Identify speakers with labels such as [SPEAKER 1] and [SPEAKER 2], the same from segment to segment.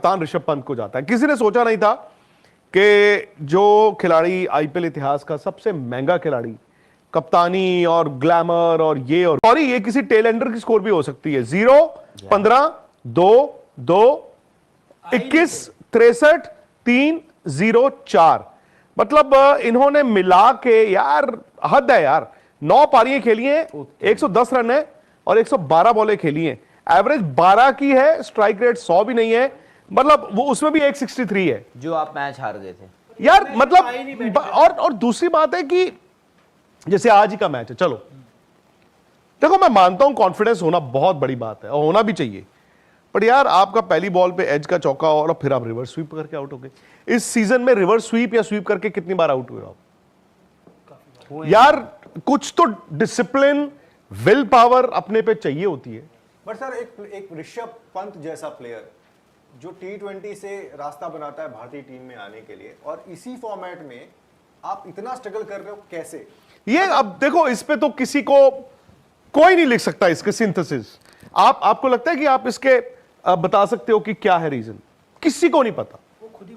[SPEAKER 1] कप्तान ऋषभ पंत को जाता है। किसी ने सोचा नहीं था कि जो खिलाड़ी आईपीएल इतिहास का सबसे महंगा खिलाड़ी, कप्तानी और ग्लैमर और सॉरी ये किसी टेल एंडर की स्कोर भी हो सकती है। 0, 15, 2, 2, 21, 63, 3, 0, 4, मतलब इन्होंने मिला के, यार हद है यार। 9 पारियां खेली हैं, 110 रन है और 112 बॉलें खेली हैं। एवरेज 12 की है, स्ट्राइक रेट 100 भी नहीं है, मतलब वो उसमें भी 163 है
[SPEAKER 2] जो आप मैच हार गए थे
[SPEAKER 1] यार। मतलब और दूसरी बात है कि जैसे आज ही का मैच है, चलो देखो मैं मानता हूं कॉन्फिडेंस होना बहुत बड़ी बात है और होना भी चाहिए, बट यार आपका पहली बॉल पे एज का चौका और फिर आप रिवर्स स्वीप करके आउट हो गए। इस सीजन में रिवर्स स्वीप या स्वीप करके कितनी बार आउट हुए आप? यार कुछ तो डिसिप्लिन, विल पावर अपने पे चाहिए होती है।
[SPEAKER 3] बट सर एक ऋषभ पंत जैसा प्लेयर जो T20 से रास्ता बनाता है भारतीय टीम में आने के लिए, और इसी फॉर्मेट में आप इतना स्ट्रगल कर रहे हो कैसे?
[SPEAKER 1] ये अब देखो, इस पे तो किसी को कोई नहीं लिख सकता इसके सिंथेसिस। आपको लगता है कि आप इसके बता सकते हो कि क्या है रीजन? किसी को नहीं पता।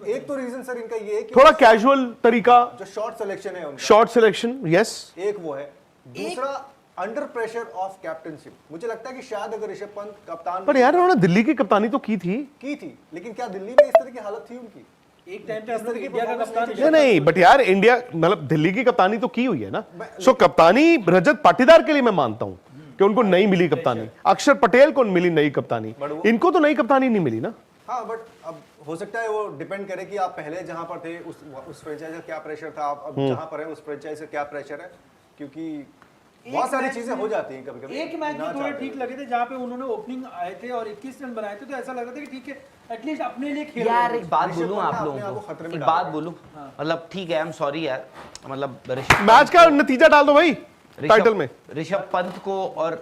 [SPEAKER 3] एक तो रीजन सर इनका ये है कि
[SPEAKER 1] थोड़ा कैजुअल तरीका,
[SPEAKER 3] जो शॉर्ट सिलेक्शन है उनका,
[SPEAKER 1] शॉर्ट सिलेक्शन, यस,
[SPEAKER 3] एक वो है। दूसरा अंडर प्रेशर ऑफ कैप्टनशिप। मुझे लगता है कि शायद अगर ऋषभ पंत कप्तान,
[SPEAKER 1] पर यार उन्होंने दिल्ली की कप्तानी तो की थी,
[SPEAKER 3] लेकिन क्या दिल्ली में इस तरह की हालत थी उनकी?
[SPEAKER 4] एक टाइम पे हम लोग इंडिया का कप्तान
[SPEAKER 1] नहीं, बट यार इंडिया मतलब दिल्ली की कप्तानी तो की हुई है ना। सो कप्तानी रजत पाटीदार के लिए मैं मानता हूं कि उनको नहीं मिली कप्तानी, अक्षर पटेल को मिली नई कप्तानी, इनको तो नई कप्तानी नहीं मिली ना।
[SPEAKER 3] हाँ, बट अब हो सकता है वो डिपेंड करे कि आप पहले जहां पर थे उस फ्रेंचाइज का क्या प्रेशर था, आप अब जहां पर है उस फ्रेंचाइज का क्या प्रेशर है, क्योंकि बहुत सारी चीजें हो जाती हैं कभी कभी।
[SPEAKER 4] एक मैच में थोड़े ठीक लगे थे जहाँ पे उन्होंने ओपनिंग आए थे और 21 रन बनाए थे, तो ऐसा लगा था कि ठीक है एटलीस्ट अपने लिए खेल
[SPEAKER 2] यार।
[SPEAKER 4] रहे हैं।
[SPEAKER 2] एक बात बोलूं आप लोगों को, एक बात बोलूं, मतलब ठीक है, आई एम सॉरी यार, मतलब
[SPEAKER 1] मैच का नतीजा डाल दो भाई टाइटल में।
[SPEAKER 2] ऋषभ पंत को और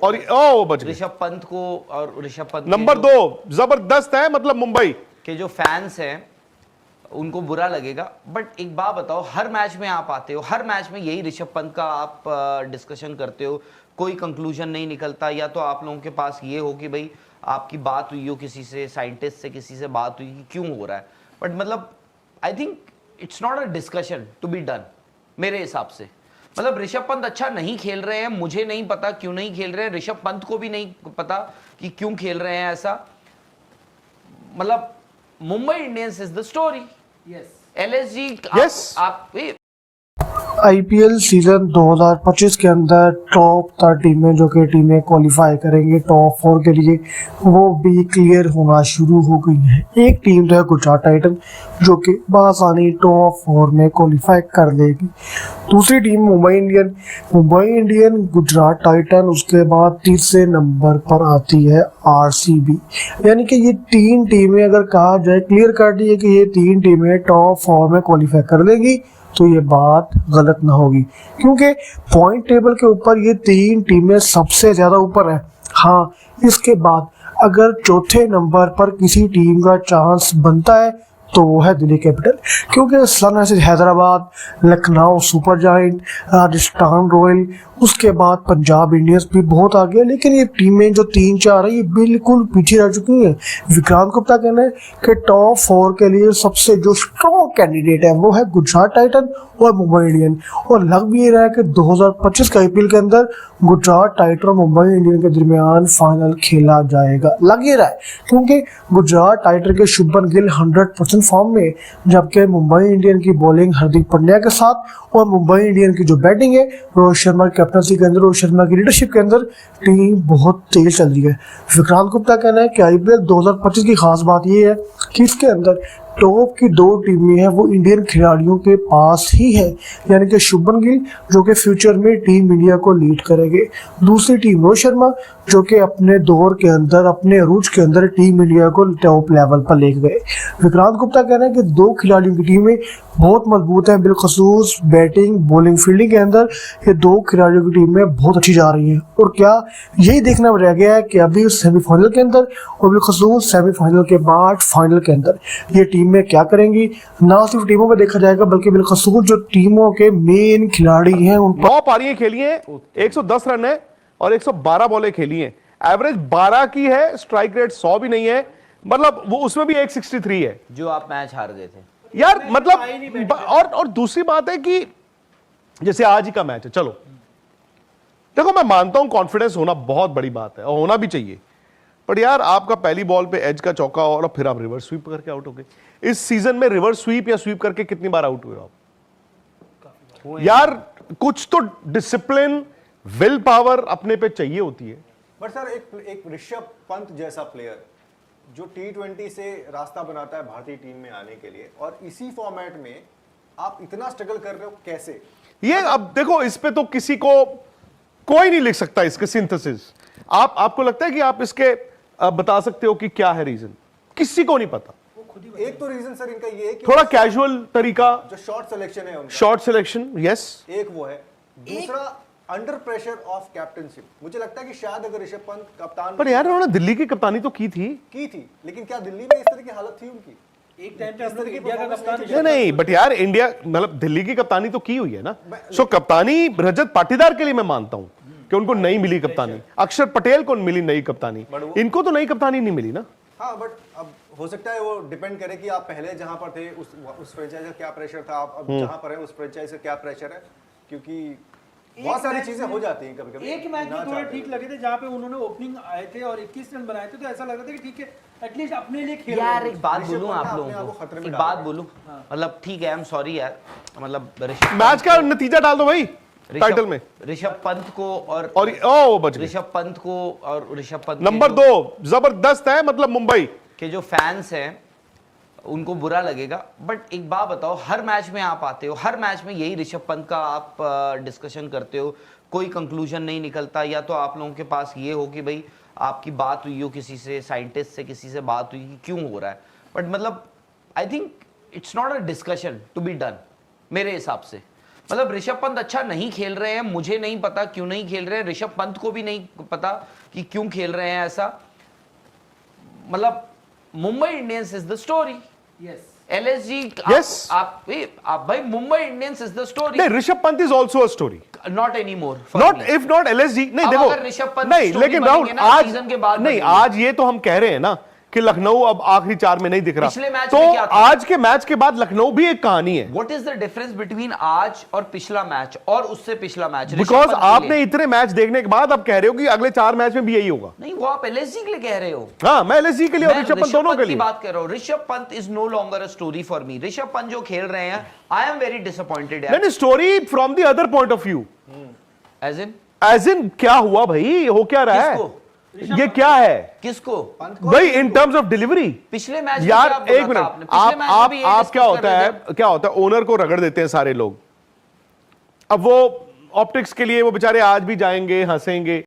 [SPEAKER 1] बच गए।
[SPEAKER 2] ऋषभ पंत को और ऋषभ पंत
[SPEAKER 1] नंबर 2 जबरदस्त है, मतलब मुंबई
[SPEAKER 2] के जो फैंस हैं उनको बुरा लगेगा, बट एक बात बताओ, हर मैच में आप आते हो, हर मैच में यही ऋषभ पंत का आप डिस्कशन करते हो, कोई कंक्लूजन नहीं निकलता। या तो आप लोगों के पास ये हो कि भाई आपकी बात हुई हो किसी से, साइंटिस्ट से किसी से बात हुई कि क्यों हो रहा है, बट मतलब I think it's not a discussion to be done मेरे हिसाब से। मतलब ऋषभ पंत अच्छा नहीं खेल रहे हैं, मुझे नहीं पता क्यों नहीं खेल रहे हैं, ऋषभ पंत को भी नहीं पता कि क्यों खेल रहे हैं ऐसा। मतलब Mumbai Indians is the story. LSG आप
[SPEAKER 5] आईपीएल सीजन 2025 के अंदर टॉप 30 टीमें जो कि टीमें क्वालिफाई करेंगे टॉप 4 के लिए, वो भी क्लियर होना शुरू हो गई है। एक टीम जो है गुजरात टाइटन जो कि बआसानी टॉप 4 में क्वालिफाई कर लेगी। दूसरी team Mumbai Indian, Gujarat Titan, उसके बाद तीसरे नंबर पर आती है आरसीबी। यानी कि ये 3 टीमें अगर कहा जाए क्लियर कर दी है कि ये 3 टीमें टॉप 4 में क्वालिफाई कर लेगी, तो ये बात गलत ना होगी, क्योंकि पॉइंट टेबल के ऊपर ये 3 टीमें सबसे ज़्यादा ऊपर है। हाँ, इसके बाद अगर चौथे नंबर पर किसी टीम का चांस बनता है तो वो है दिल्ली कैपिटल, क्योंकि Sunrisers Hyderabad, Lucknow super giant, Rajasthan royal, उसके बाद पंजाब इंडियंस भी बहुत आगे है। लेकिन ये टीमें जो 3-4 है ये बिल्कुल पीछे रह चुकी हैं। विक्रांत गुप्ता कहना है कि टॉप 4 के लिए सबसे जो स्ट्रॉन्ग कैंडिडेट है वो है गुजरात टाइटन और मुंबई इंडियन, और लग भी ये रहा है कि 2025 के आईपीएल के अंदर गुजरात टाइटन और मुंबई इंडियन के दरमियान फाइनल खेला जाएगा। लग ये रहा है, क्योंकि गुजरात टाइटन के शुभमन गिल 100% फॉर्म में, जबकि मुंबई इंडियन की बॉलिंग हार्दिक पांड्या के साथ और मुंबई इंडियन की जो बैटिंग है रोहित शर्मा की कैप्टनसी के अंदर, रोहित शर्मा की लीडरशिप के अंदर टीम बहुत तेज चल रही है। विक्रांत गुप्ता कहना है कि आईपीएल 2025 की खास बात यह है कि इसके अंदर टॉप की 2 टीमें हैं वो इंडियन खिलाड़ियों के पास ही है, यानी कि शुभमन गिल जो कि फ्यूचर में टीम इंडिया को लीड करेंगे, दूसरी टीम रोहित शर्मा जो कि अपने दौर के अंदर, अपने अरूज के अंदर टीम इंडिया को टॉप लेवल पर ले गए। विक्रांत गुप्ता कहना है कि 2 खिलाड़ियों की टीमें बहुत मजबूत हैं, बिलखसूस बैटिंग बॉलिंग फील्डिंग के अंदर ये 2 खिलाड़ियों की टीमें बहुत अच्छी जा रही हैं। और क्या यही देखना रह गया है कि अभी सेमीफाइनल के अंदर और बिलखसूस सेमीफाइनल के बाद फाइनल के अंदर ये टीम में क्या करेंगी, ना सिर्फ टीमों में देखा जाएगा बल्कि बिलखसूस जो टीमों के मेन खिलाड़ी हैं उन
[SPEAKER 1] 9 पारियां खेली हैं, 110 रन है और 112 बॉलें खेली हैं। एवरेज 12 की है, स्ट्राइक रेट 100 भी नहीं है, मतलब वो उसमें भी 163 है
[SPEAKER 2] जो आप मैच हार गए थे।
[SPEAKER 1] यार,
[SPEAKER 4] नहीं,
[SPEAKER 1] मतलब
[SPEAKER 4] आई नहीं बैटिंग
[SPEAKER 1] और दूसरी बात है कि जैसे आज ही का मैच है, चलो देखो मैं मानता हूं कॉन्फिडेंस होना बहुत बड़ी बात है और होना भी चाहिए, पर यार आपका पहली बॉल पे एज का चौका और फिर आप रिवर्स स्वीप करके आउट हो गए। इस सीजन में रिवर्स स्वीप या स्वीप करके कितनी बार आउट हुए आप? यार कुछ तो डिसिप्लिन, विल पावर अपने पे चाहिए होती है।
[SPEAKER 3] बट सर एक ऋषभ पंत जैसा प्लेयर जो T20 से रास्ता बनाता है भारतीय टीम में आने के लिए, और इसी फॉर्मेट में आप इतना स्ट्रगल कर रहे हो कैसे?
[SPEAKER 1] ये अब देखो, इस पे तो किसी को कोई नहीं लिख सकता इसके सिंथेसिस। आपको लगता है कि आप इसके बता सकते हो कि क्या है रीजन? किसी को नहीं पता।
[SPEAKER 3] एक तो रीजन सर इनका ये है कि
[SPEAKER 1] थोड़ा कैजुअल तरीका,
[SPEAKER 3] जो शॉर्ट सिलेक्शन है उनका,
[SPEAKER 1] शॉर्ट सिलेक्शन, यस।
[SPEAKER 3] एक वो है, दूसरा अंडर प्रेशर ऑफ कैप्टनशिप। मुझे लगता है कि शायद अगर ऋषभ पंत कप्तान
[SPEAKER 1] पर यार उन्होंने दिल्ली की कप्तानी तो की थी।
[SPEAKER 3] लेकिन क्या दिल्ली में इस तरह की हालत थी उनकी?
[SPEAKER 4] एक टाइम पे
[SPEAKER 3] इस
[SPEAKER 4] हम
[SPEAKER 3] तरह
[SPEAKER 4] लोग
[SPEAKER 3] की
[SPEAKER 4] इंडिया का
[SPEAKER 3] performance
[SPEAKER 4] कप्तान
[SPEAKER 3] नहीं
[SPEAKER 1] नहीं नहीं, बट यार इंडिया मतलब दिल्ली की कप्तानी तो की हुई है ना। सो कप्तानी रजत पाटीदार के लिए मैं मानता हूं कि उनको नहीं मिली कप्तानी, अक्षर पटेल को मिली नई कप्तानी, इनको तो नई कप्तानी नहीं मिली ना।
[SPEAKER 3] हाँ, बट अब हो सकता है वो डिपेंड करे कि आप पहले जहां पर थे उस फ्रेंचाइज का क्या प्रेशर था, आप अब जहां पर हैं उस फ्रेंचाइज का क्या प्रेशर है, क्योंकि बहुत सारी चीजें हो जाती हैं कभी-कभी।
[SPEAKER 4] एक मैच में थोड़े ठीक लगे थे जहाँ पे उन्होंने ओपनिंग आए थे और 21 रन बनाए थे, तो ऐसा लगा था कि ठीक है एटलीस्ट अपने लिए खेल रहे
[SPEAKER 2] यार
[SPEAKER 4] हैं।
[SPEAKER 2] एक बात
[SPEAKER 3] ऋषभ
[SPEAKER 2] बोलूं
[SPEAKER 3] पंत
[SPEAKER 2] आप
[SPEAKER 3] अपने
[SPEAKER 2] लोगों
[SPEAKER 3] आप को
[SPEAKER 2] को,
[SPEAKER 3] खतरे में
[SPEAKER 2] एक
[SPEAKER 3] डाल
[SPEAKER 2] बात
[SPEAKER 3] रहे हैं।
[SPEAKER 2] बोलूं, मतलब ठीक है, आई एम सॉरी यार, मतलब ऋषभ
[SPEAKER 1] मैच का नतीजा डाल दो भाई
[SPEAKER 2] ऋषभ-
[SPEAKER 1] टाइटल में।
[SPEAKER 2] ऋषभ पंत को और
[SPEAKER 1] ओ बच गए।
[SPEAKER 2] ऋषभ पंत को और ऋषभ पंत
[SPEAKER 1] नंबर 2 जबरदस्त है, मतलब मुंबई
[SPEAKER 2] के जो फैंस हैं उनको बुरा लगेगा, बट एक बात बताओ, हर मैच में आप आते हो, हर मैच में यही ऋषभ पंत का आप डिस्कशन करते हो, कोई कंक्लूजन नहीं निकलता, या तो आप लोगों के पास ये हो कि भाई आपकी बात हुई हो किसी से, साइंटिस्ट से किसी से बात हुई कि क्यों हो रहा है, बट मतलब I think it's not a discussion to be done मेरे हिसाब से। मतलब ऋषभ पंत अच्छा नहीं खेल रहे हैं, मुझे नहीं पता क्यों नहीं खेल रहे हैं, ऋषभ पंत को भी नहीं पता कि क्यों खेल रहे हैं ऐसा, मतलब Mumbai Indians is the story.
[SPEAKER 4] Yes
[SPEAKER 2] LSG
[SPEAKER 1] Yes.
[SPEAKER 2] आप भाई Mumbai Indians is the story,
[SPEAKER 1] नहीं, Rishabh Pant is also a story,
[SPEAKER 2] not any more,
[SPEAKER 1] not if not LSG। नहीं
[SPEAKER 2] अब
[SPEAKER 1] देखो,
[SPEAKER 2] अगर ऋषभ पंत
[SPEAKER 1] नहीं
[SPEAKER 2] story
[SPEAKER 1] लेकिन
[SPEAKER 2] बनेंगे
[SPEAKER 1] राहुल
[SPEAKER 2] ना,
[SPEAKER 1] आज
[SPEAKER 2] सीजन के बाद
[SPEAKER 1] नहीं,
[SPEAKER 2] बनेंगे।
[SPEAKER 1] आज ये तो हम कह रहे हैं ना कि लखनऊ अब आखिरी 4 में नहीं दिख रहा,
[SPEAKER 2] पिछले मैच
[SPEAKER 1] तो
[SPEAKER 2] में क्या था?
[SPEAKER 1] आज के मैच के बाद लखनऊ भी एक कहानी है।
[SPEAKER 2] What is the difference between आज और पिछला मैच और उससे पिछला मैच?
[SPEAKER 1] बिकॉज आपने इतने मैच देखने के बाद अब कह रहे हो कि अगले 4 मैच में भी यही होगा।
[SPEAKER 2] नहीं, वो आप LSG के लिए कह रहे हो,
[SPEAKER 1] हाँ, मैं LSG के लिए और
[SPEAKER 2] मैं
[SPEAKER 1] ऋषभ पंत दोनों के
[SPEAKER 2] की
[SPEAKER 1] लिए।
[SPEAKER 2] बात कर रहा हूँ। Rishabh Pant is no longer a story for me. Rishabh Pant जो खेल रहे हैं, आई एम वेरी डिसअपॉइंटेड यार।
[SPEAKER 1] नहीं, story from the other point of view,
[SPEAKER 2] as in
[SPEAKER 1] क्या हुआ भाई, हो क्या रहा है, ये क्या है
[SPEAKER 2] किसको?
[SPEAKER 1] भाई इन टर्म्स ऑफ डिलीवरी।
[SPEAKER 2] पिछले मैच में
[SPEAKER 1] यार
[SPEAKER 2] क्या बोला
[SPEAKER 1] एक
[SPEAKER 2] था
[SPEAKER 1] मिनट,
[SPEAKER 2] आपने? पिछले मैच में भी यही
[SPEAKER 1] आप क्या
[SPEAKER 2] discuss
[SPEAKER 1] होता
[SPEAKER 2] कर रहे
[SPEAKER 1] है,
[SPEAKER 2] थे।
[SPEAKER 1] क्या होता है, ओनर को रगड़ देते हैं सारे लोग, अब वो ऑप्टिक्स के लिए वो बेचारे आज भी जाएंगे, हंसेंगे,